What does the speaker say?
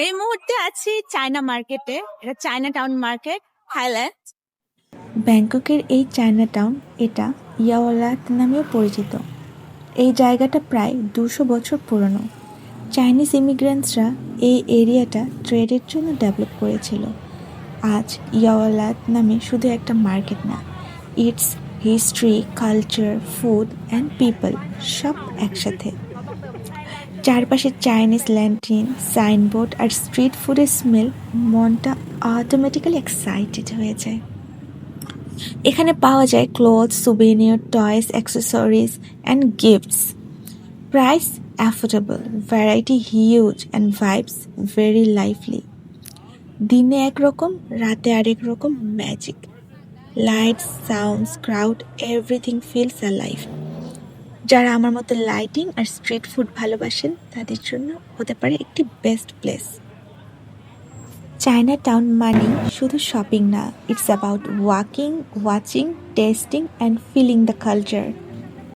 এই মুহূর্তে আছি চায়না মার্কেটে। এটা চায়না টাউন মার্কেট, থাইল্যান্ড। ব্যাংককের এই চায়নাটাউন এটা ইয়াওয়ালাত নামেও পরিচিত। এই জায়গাটা প্রায় 200 বছর পুরনো। চাইনিজ ইমিগ্রেন্টসরা এই এরিয়াটা ট্রেডের জন্য ডেভেলপ করেছিল। আজ ইয়াওয়ালাত নামে শুধু একটা মার্কেট না, it's history, culture, food and people সব একসাথে। চারপাশে চাইনিজ ল্যান্টিন, সাইনবোর্ড আর স্ট্রিট ফুডের স্মেল মনটা অটোমেটিক্যালি এক্সাইটেড হয়ে যায়। এখানে পাওয়া যায় clothes, souvenir, toys, accessories and gifts. Price affordable, variety huge and vibes very lively. দিনে একরকম, রাতে আরেক রকম magic. Lights, sounds, crowd, everything feels alive. যারা আমার মতো লাইটিং আর স্ট্রিট ফুড ভালোবাসেন তাদের জন্য হতে পারে একটি বেস্ট প্লেস। চায়নাটাউন মানে শুধু শপিং না, it's about walking, watching, testing and filling the culture.